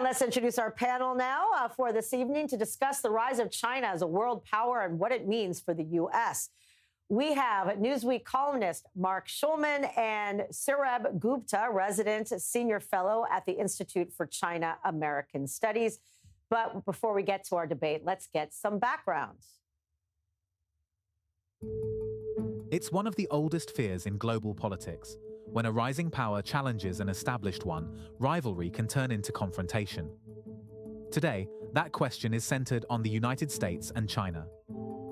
Let's introduce our panel now for this evening to discuss the rise of China as a world power and what it means for the U.S. We have Newsweek columnist Marc Schulman and Saurabh Gupta, resident senior fellow at the Institute for China-American Studies. But before we get to our debate, let's get some backgrounds. It's one of the oldest fears in global politics. When a rising power challenges an established one, rivalry can turn into confrontation. Today, that question is centered on the United States and China.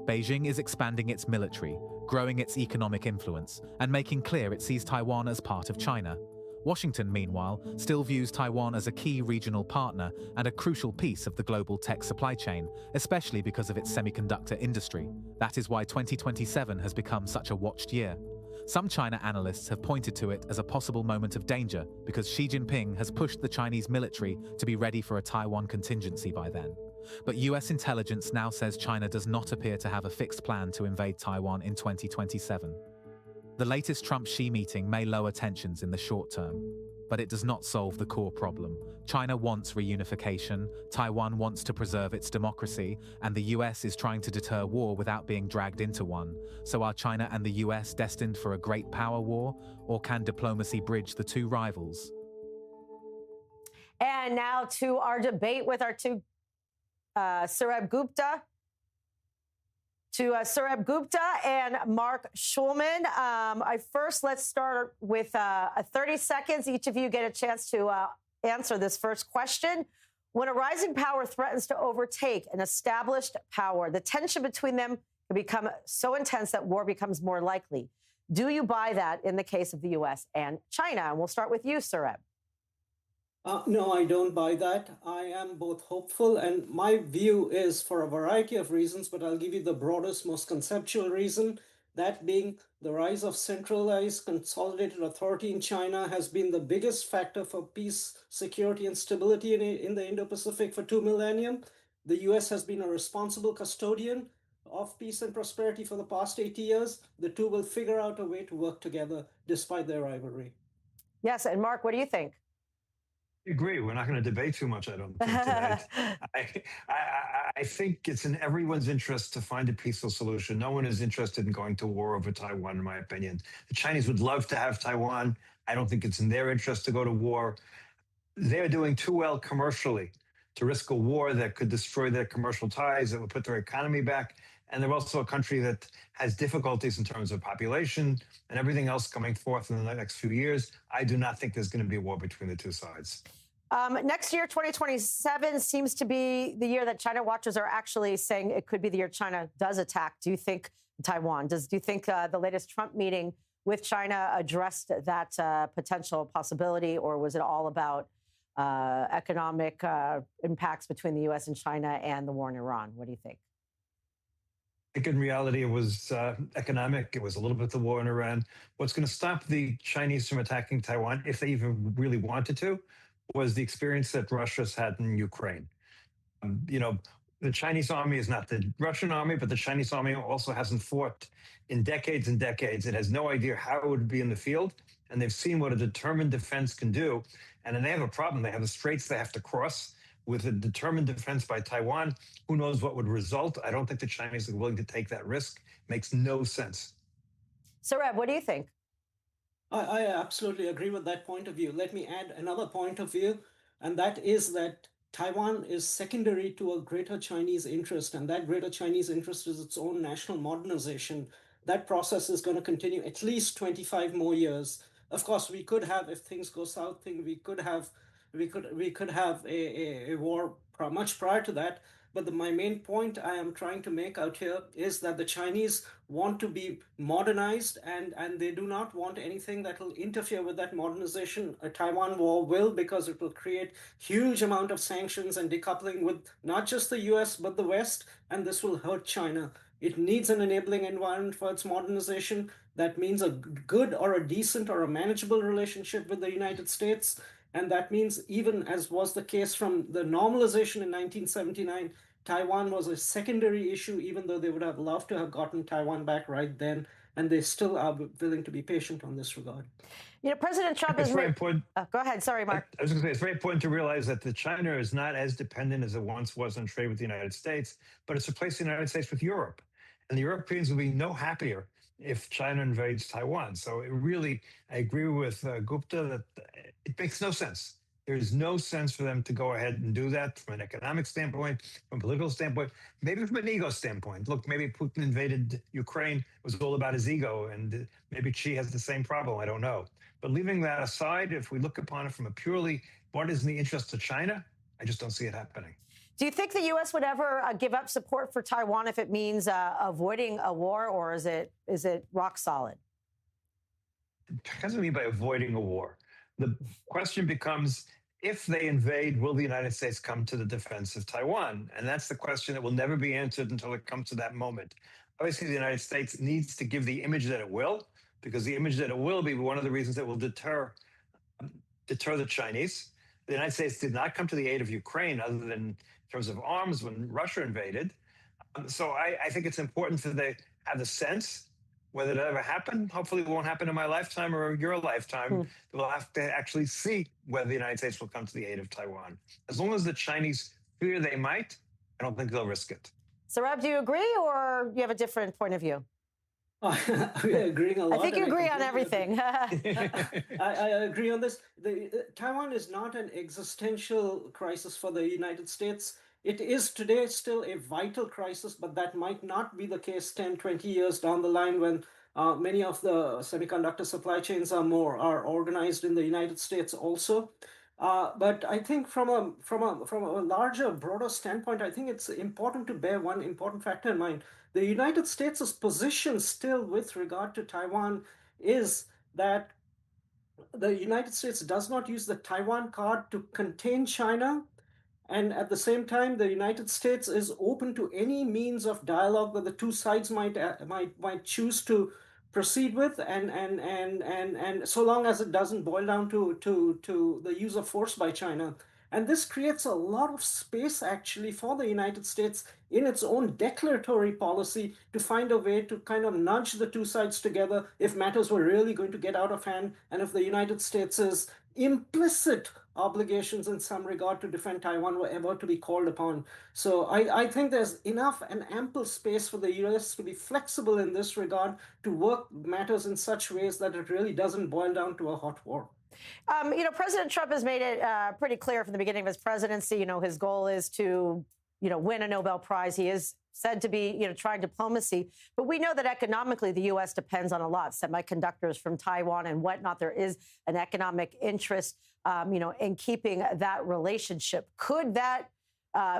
Beijing is expanding its military, growing its economic influence, and making clear it sees Taiwan as part of China. Washington, meanwhile, still views Taiwan as a key regional partner and a crucial piece of the global tech supply chain, especially because of its semiconductor industry. That is why 2027 has become such a watched year. Some China analysts have pointed to it as a possible moment of danger because Xi Jinping has pushed the Chinese military to be ready for a Taiwan contingency by then. But US intelligence now says China does not appear to have a fixed plan to invade Taiwan in 2027. The latest Trump-Xi meeting may lower tensions in the short term, but it does not solve the core problem. China wants reunification, Taiwan wants to preserve its democracy, and the US is trying to deter war without being dragged into one. So are China and the US destined for a great power war, or can diplomacy bridge the two rivals? And now to our debate with our two Saurabh Gupta. Saurabh Gupta and Marc Schulman. Let's start with 30 seconds. Each of you get a chance to answer this first question. When a rising power threatens to overtake an established power, the tension between them can become so intense that war becomes more likely. Do you buy that in the case of the U.S. and China? And we'll start with you, Saurabh. No, I don't buy that. I am both hopeful, and my view is for a variety of reasons, but I'll give you the broadest, most conceptual reason, that being the rise of centralized, consolidated authority in China has been the biggest factor for peace, security, and stability in the Indo-Pacific for 2 millennia. The US has been a responsible custodian of peace and prosperity for the past 80 years. The two will figure out a way to work together despite their rivalry. Yes, and Marc, what do you think? I agree. We're not going to debate too much, I don't think, tonight. I think it's in everyone's interest to find a peaceful solution. No one is interested in going to war over Taiwan, in my opinion. The Chinese would love to have Taiwan. I don't think it's in their interest to go to war. They're doing too well commercially to risk a war that could destroy their commercial ties, that would put their economy back. And they're also a country that has difficulties in terms of population and everything else coming forth in the next few years. I do not think there's going to be a war between the two sides. Next year, 2027, seems to be the year that China watchers are actually saying it could be the year China does attack. Do you think Taiwan? Do you think the latest Trump meeting with China addressed that potential possibility, or was it all about economic impacts between the U.S. and China and the war in Iran? What do you think? I think in reality, it was economic. It was a little bit the war in Iran. What's going to stop the Chinese from attacking Taiwan, if they even really wanted to, was the experience that Russia's had in Ukraine. The Chinese army is not the Russian army, but the Chinese army also hasn't fought in decades and decades. It has no idea how it would be in the field, and they've seen what a determined defense can do. And then they have a problem. They have the straits they have to cross. With a determined defense by Taiwan, who knows what would result? I don't think the Chinese are willing to take that risk. Makes no sense. Saurabh, what do you think? I absolutely agree with that point of view. Let me add another point of view, and that is that Taiwan is secondary to a greater Chinese interest, and that greater Chinese interest is its own national modernization. That process is going to continue at least 25 more years. Of course, we could have, if things go south, we could have a war much prior to that. But my main point I am trying to make out here is that the Chinese want to be modernized, and they do not want anything that will interfere with that modernization. A Taiwan war will, because it will create huge amount of sanctions and decoupling with not just the US, but the West, and this will hurt China. It needs an enabling environment for its modernization. That means a good or a decent or a manageable relationship with the United States. And that means, even as was the case from the normalization in 1979, Taiwan was a secondary issue, even though they would have loved to have gotten Taiwan back right then. and they still are willing to be patient on this regard. You know, President Trump is very important. Go ahead. Sorry, Mark. I was going to say, it's very important to realize that China is not as dependent as it once was on trade with the United States, but it's replaced the United States with Europe. And the Europeans will be no happier if China invades Taiwan. So it really, I agree with Gupta that it makes no sense. There's no sense for them to go ahead and do that from an economic standpoint, from a political standpoint, maybe from an ego standpoint. Look, maybe Putin invaded Ukraine, it was all about his ego, and maybe Xi has the same problem. I don't know. But leaving that aside, if we look upon it from a purely what is in the interest of China, I just don't see it happening. Do you think the U.S. would ever give up support for Taiwan if it means avoiding a war, or is it rock solid? It depends what I mean by avoiding a war. The question becomes, if they invade, will the United States come to the defense of Taiwan? And that's the question that will never be answered until it comes to that moment. Obviously, the United States needs to give the image that it will, because the image that it will be one of the reasons that will deter the Chinese. The United States did not come to the aid of Ukraine other than in terms of arms when Russia invaded. So I think it's important for they have the sense, whether it ever happened, hopefully it won't happen in my lifetime or your lifetime. We'll have to actually see whether the United States will come to the aid of Taiwan. As long as the Chinese fear they might, I don't think they'll risk it. Saurabh, do you agree, or you have a different point of view? We're agreeing a lot. I think you agree on everything. I agree on this. Taiwan is not an existential crisis for the United States. It is today still a vital crisis, but that might not be the case 10, 20 years down the line when many of the semiconductor supply chains are organized in the United States also. But I think from a larger, broader standpoint, I think it's important to bear one important factor in mind. The United States' position still with regard to Taiwan is that the United States does not use the Taiwan card to contain China. And at the same time, the United States is open to any means of dialogue that the two sides might choose to proceed with, and so long as it doesn't boil down to the use of force by China. And this creates a lot of space, actually, for the United States in its own declaratory policy to find a way to kind of nudge the two sides together if matters were really going to get out of hand, and if the United States' implicit obligations in some regard to defend Taiwan were ever to be called upon. So I think there's enough and ample space for the U.S. to be flexible in this regard, to work matters in such ways that it really doesn't boil down to a hot war. You know, President Trump has made it pretty clear from the beginning of his presidency, you know, his goal is to, you know, win a Nobel Prize. He is said to be, you know, trying diplomacy. But we know that economically, the U.S. depends on a lot, semiconductors from Taiwan and whatnot. There is an economic interest, you know, in keeping that relationship. Could that,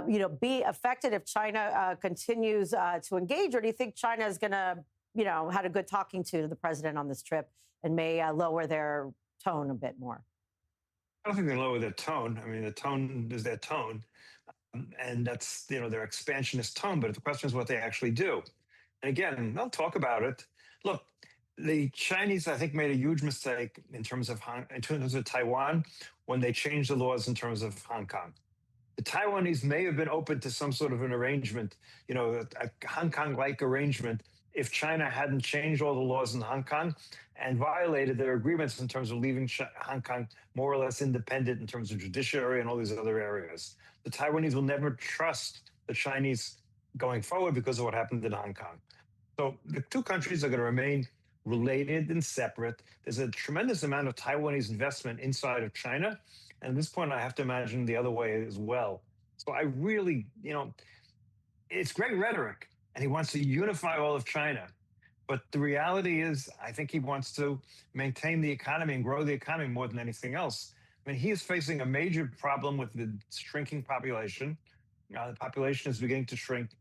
you know, be affected if China continues to engage? Or do you think China is going to, you know, had a good talking to the president on this trip and may lower their tone a bit more? I don't think they lower their tone. I mean, the tone is their tone. And that's, you know, their expansionist tone. But the question is what they actually do. And again, they'll talk about it. Look, the Chinese, I think, made a huge mistake in terms of Taiwan when they changed the laws in terms of Hong Kong. The Taiwanese may have been open to some sort of an arrangement, you know, a Hong Kong-like arrangement, if China hadn't changed all the laws in Hong Kong and violated their agreements in terms of leaving Hong Kong more or less independent in terms of judiciary and all these other areas. The Taiwanese will never trust the Chinese going forward because of what happened in Hong Kong. So the two countries are going to remain related and separate. There's a tremendous amount of Taiwanese investment inside of China. And at this point, I have to imagine the other way as well. So I really, you know, it's great rhetoric, and he wants to unify all of China. But the reality is, I think he wants to maintain the economy and grow the economy more than anything else. I mean, he is facing a major problem with the shrinking population. The population is beginning to shrink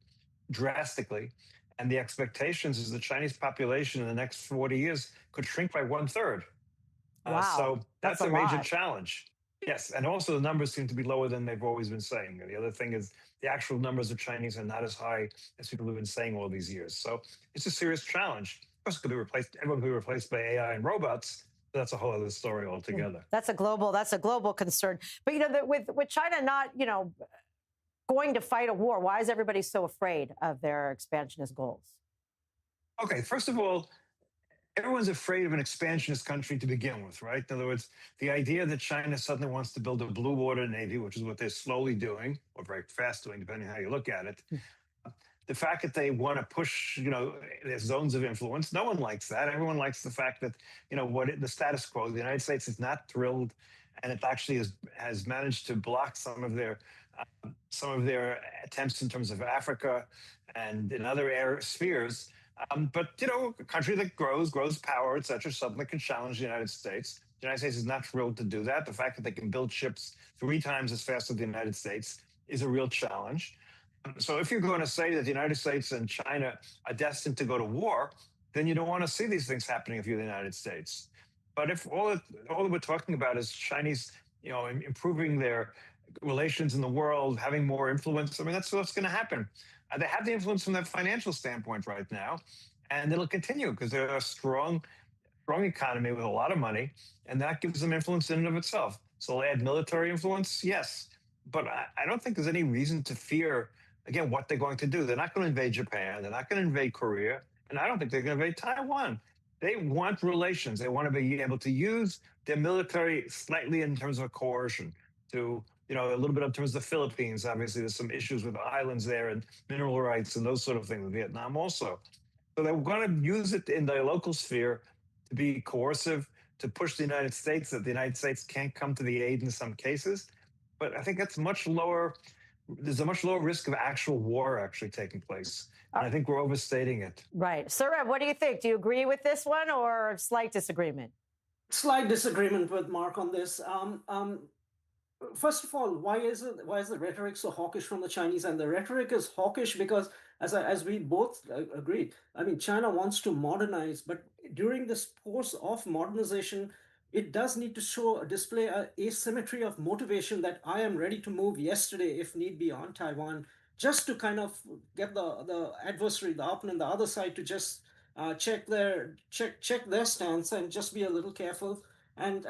drastically. And the expectations is the Chinese population in the next 40 years could shrink by 1/3. Wow, so that's a major lot. challenge. Yes, and also the numbers seem to be lower than they've always been saying. The other thing is the actual numbers of Chinese are not as high as people have been saying all these years. So it's a serious challenge. Of course, it could be replaced. Everyone could be replaced by AI and robots. But that's a whole other story altogether. That's a global concern. But you know, with China not, you know, going to fight a war, why is everybody so afraid of their expansionist goals? Okay, first of all, everyone's afraid of an expansionist country to begin with, right? In other words, the idea that China suddenly wants to build a blue water navy, which is what they're slowly doing, or very fast doing, depending on how you look at it. The fact that they want to push, their zones of influence, no one likes that. Everyone likes the fact that, the status quo. The United States is not thrilled, and it actually has managed to block some of their attempts in terms of Africa and in other spheres. But a country that grows power, et cetera, suddenly can challenge the United States. The United States is not thrilled to do that. The fact that they can build ships 3 times as fast as the United States is a real challenge. So if you're going to say that the United States and China are destined to go to war, then you don't want to see these things happening if you're the United States. But if all that we're talking about is Chinese, improving their relations in the world, having more influence, I mean, that's what's going to happen. They have the influence from that financial standpoint right now, and it'll continue because they're a strong economy with a lot of money, and that gives them influence in and of itself. So they'll add military influence, yes, but I don't think there's any reason to fear, again, what they're going to do. They're not going to invade Japan. They're not going to invade Korea, and I don't think they're going to invade Taiwan. They want relations. They want to be able to use their military slightly in terms of coercion to, a little bit in terms of the Philippines. Obviously, there's some issues with islands there and mineral rights and those sort of things. Vietnam also. So they're going to use it in their local sphere to be coercive, to push the United States, that the United States can't come to the aid in some cases. But I think that's much lower. There's a much lower risk of actual war actually taking place. And I think we're overstating it. Right. Saurabh, what do you think? Do you agree with this one or slight disagreement? Slight disagreement with Mark on this. First of all, why is the rhetoric so hawkish from the Chinese? And the rhetoric is hawkish because, as we both agreed, I mean, China wants to modernize, but during this course of modernization, it does need to display an asymmetry of motivation that I am ready to move yesterday, if need be, on Taiwan, just to kind of get the adversary, the opponent, the other side to just check their stance and just be a little careful. And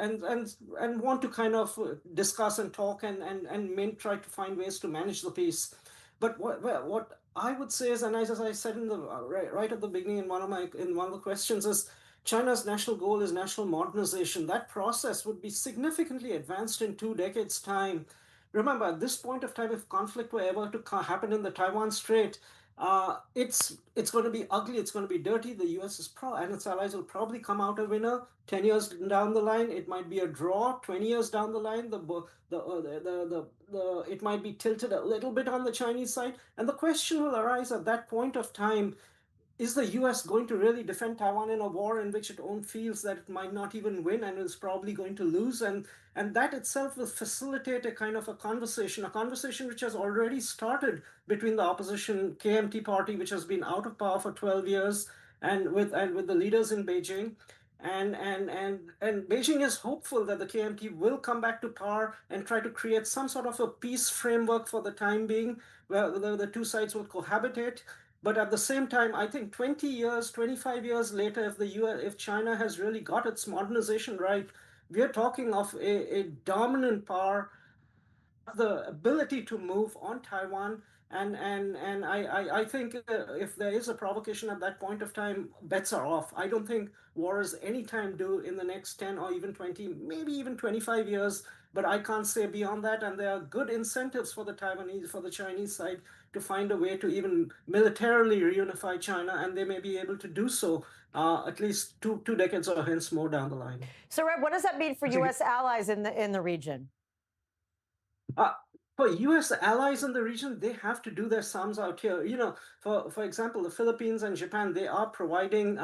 want to kind of discuss and talk and try to find ways to manage the peace. But what I would say is, and as I said in the right at the beginning in one of the questions, is China's national goal is national modernization. That process would be significantly advanced in 2 decades' time. Remember, at this point of time, if conflict were ever to happen in the Taiwan Strait, it's going to be ugly. It's going to be dirty. The U.S. and its allies will probably come out a winner. 10 years down the line, it might be a draw. 20 years down the line, it might be tilted a little bit on the Chinese side. And the question will arise at that point of time: is the U.S. going to really defend Taiwan in a war in which it feels that it might not even win and is probably going to lose? And that itself will facilitate a kind of a conversation which has already started between the opposition KMT party, which has been out of power for 12 years, and with the leaders in Beijing. And Beijing is hopeful that the KMT will come back to power and try to create some sort of a peace framework for the time being, where the two sides will cohabitate. But at the same time, I think 20 years, 25 years later, if China has really got its modernization right, we are talking of a dominant power, the ability to move on Taiwan. And I think if there is a provocation at that point of time, bets are off. I don't think war is anytime due in the next 10 or even 20, maybe even 25 years. But I can't say beyond that. And there are good incentives for the Chinese side to find a way to even militarily reunify China, and they may be able to do so at least two decades or hence more down the line. So, Reb, what does that mean for U.S. allies in the region? For U.S. allies in the region, they have to do their sums out here. For example, the Philippines and Japan, they are providing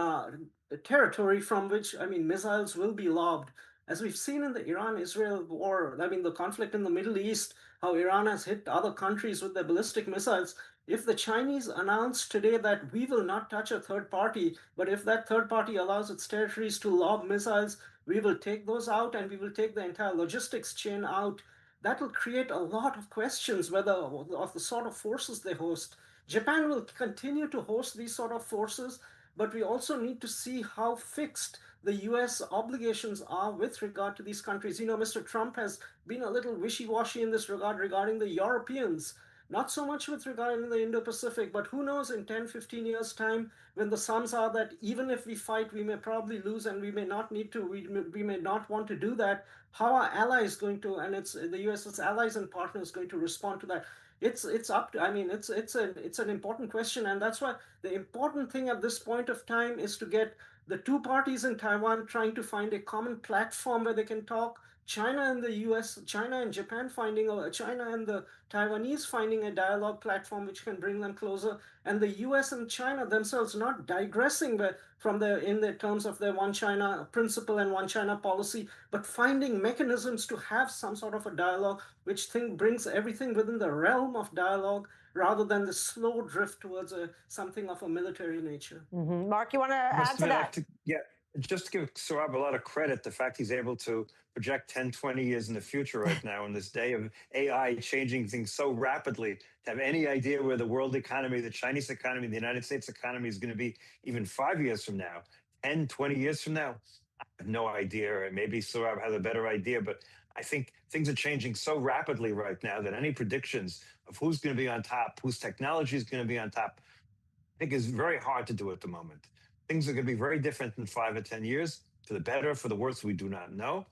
territory from which, missiles will be lobbed. As we've seen in the Iran-Israel war, the conflict in the Middle East, how Iran has hit other countries with their ballistic missiles. If the Chinese announce today that we will not touch a third party, but if that third party allows its territories to lob missiles, we will take those out and we will take the entire logistics chain out. That will create a lot of questions of the sort of forces they host. Japan will continue to host these sort of forces, but we also need to see how fixed the U.S. obligations are with regard to these countries. Mr. Trump has been a little wishy-washy in this regard regarding the Europeans. not so much with regard to the Indo-Pacific, but who knows in 10, 15 years' time, when the sums are that even if we fight, we may probably lose and we may not need to, we may not want to do that. How are allies going to, and it's the US's allies and partners going to respond to that? It's up to, I mean, it's an important question. And that's why the important thing at this point of time is to get the two parties in Taiwan trying to find a common platform where they can talk. China and the US, China and Japan finding, China and the Taiwanese finding a dialogue platform which can bring them closer, and the US and China themselves not digressing from in the terms of their one China principle and one China policy, but finding mechanisms to have some sort of a dialogue which brings everything within the realm of dialogue rather than the slow drift towards something of a military nature. Mm-hmm. Mark, you want to add to that? Yeah, just to give Saurabh a lot of credit, the fact he's able to project 10, 20 years in the future right now in this day of AI changing things so rapidly, to have any idea where the world economy, the Chinese economy, the United States economy is going to be even 5 years from now, 10, 20 years from now. I have no idea, or maybe Saurabh has a better idea, but I think things are changing so rapidly right now that any predictions of who's going to be on top, whose technology is going to be on top, I think is very hard to do at the moment. Things are going to be very different in 5 or 10 years, for the better, for the worse, we do not know.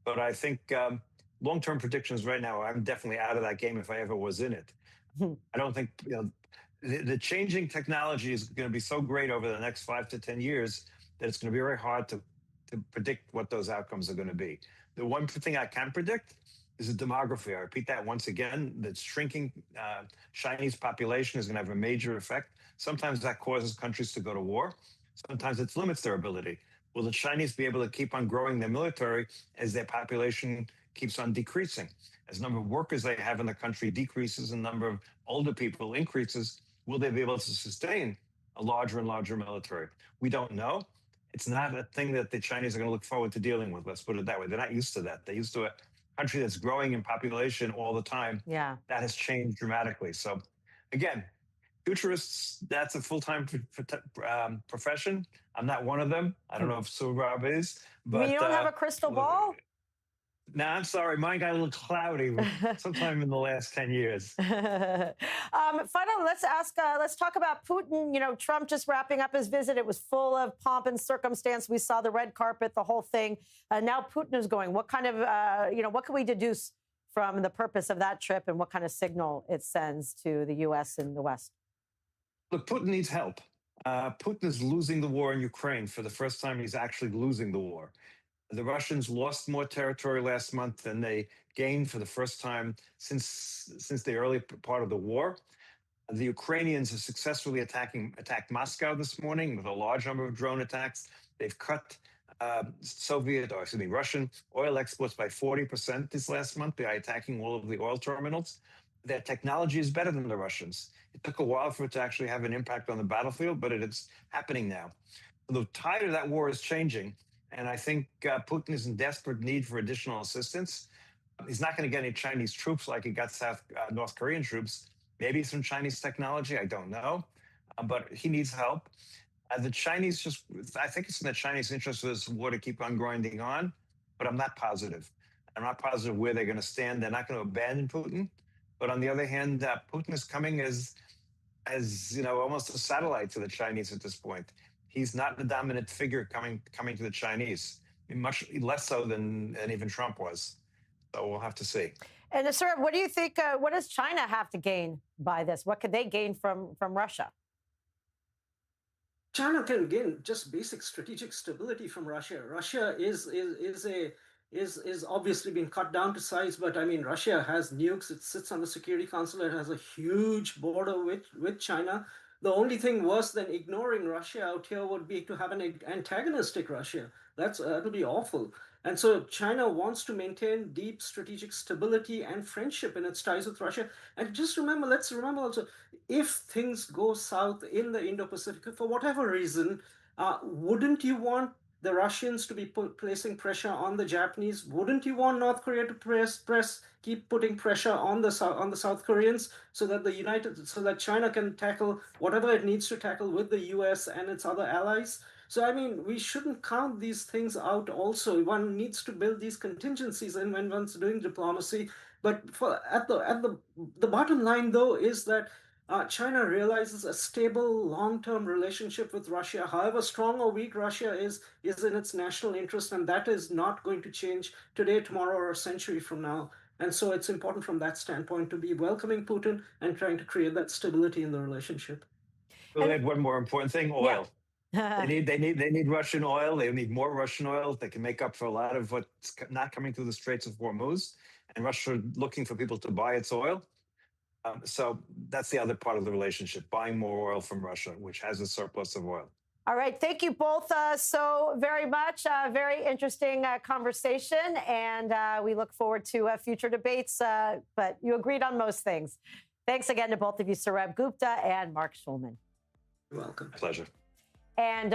But I think long-term predictions right now, I'm definitely out of that game if I ever was in it. I don't think, the changing technology is going to be so great over the next 5 to 10 years that it's going to be very hard to predict what those outcomes are going to be. The one thing I can predict is the demography. I repeat that once again, that shrinking Chinese population is going to have a major effect. Sometimes that causes countries to go to war. Sometimes it limits their ability. Will the Chinese be able to keep on growing their military as their population keeps on decreasing? As the number of workers they have in the country decreases and the number of older people increases, will they be able to sustain a larger and larger military? We don't know. It's not a thing that the Chinese are going to look forward to dealing with. Let's put it that way. They're not used to that. They're used to a country that's growing in population all the time. Yeah. That has changed dramatically. So again, futurists, that's a full-time profession. I'm not one of them. I don't know if Saurabh is. But you don't have a crystal ball? No, I'm sorry. Mine got a little cloudy sometime in the last 10 years. Finally, let's talk about Putin. You know, Trump just wrapping up his visit. It was full of pomp and circumstance. We saw the red carpet, the whole thing. Now Putin is going. What kind of, what can we deduce from the purpose of that trip and what kind of signal it sends to the U.S. and the West? Look, Putin needs help. Putin is losing the war in Ukraine. For the first time, he's actually losing the war. The Russians lost more territory last month than they gained for the first time since the early part of the war. The Ukrainians have successfully attacked Moscow this morning with a large number of drone attacks. They've cut Russian oil exports by 40% this last month by attacking all of the oil terminals. Their technology is better than the Russians. It took a while for it to actually have an impact on the battlefield, but it's happening now. The tide of that war is changing. And I think Putin is in desperate need for additional assistance. He's not going to get any Chinese troops like he got North Korean troops. Maybe some Chinese technology, I don't know. But he needs help. The Chinese I think it's in the Chinese interest for this war to keep on grinding on, but I'm not positive. I'm not positive where they're going to stand. They're not going to abandon Putin. But on the other hand, Putin is coming as almost a satellite to the Chinese at this point. He's not the dominant figure coming to the Chinese, much less so than even Trump was. So we'll have to see. And sir, what do you think? What does China have to gain by this? What could they gain from Russia? China can gain just basic strategic stability from Russia. Russia is obviously being cut down to size, but I mean, Russia has nukes. It sits on the Security Council. It has a huge border with China. The only thing worse than ignoring Russia out here would be to have an antagonistic Russia. That would be awful. And so China wants to maintain deep strategic stability and friendship in its ties with Russia. And let's remember also, if things go south in the Indo-Pacific, for whatever reason, wouldn't you want the Russians to be placing pressure on the Japanese? Wouldn't you want North Korea to keep putting pressure on the South Koreans so that China can tackle whatever it needs to tackle with the U.S. and its other allies? So, I mean, we shouldn't count these things out also. One needs to build these contingencies in when one's doing diplomacy. But the bottom line, though, is that China realizes a stable long-term relationship with Russia. However strong or weak Russia is in its national interest, and that is not going to change today, tomorrow, or a century from now. And so it's important from that standpoint to be welcoming Putin and trying to create that stability in the relationship. We'll add one more important thing: oil. Yeah. They need Russian oil. They need more Russian oil. They can make up for a lot of what's not coming through the Straits of Hormuz. And Russia looking for people to buy its oil. So that's the other part of the relationship: buying more oil from Russia, which has a surplus of oil. All right. Thank you both so very much. Very interesting conversation. And we look forward to future debates. But you agreed on most things. Thanks again to both of you, Saurabh Gupta and Marc Schulman. You're welcome. Pleasure. And don't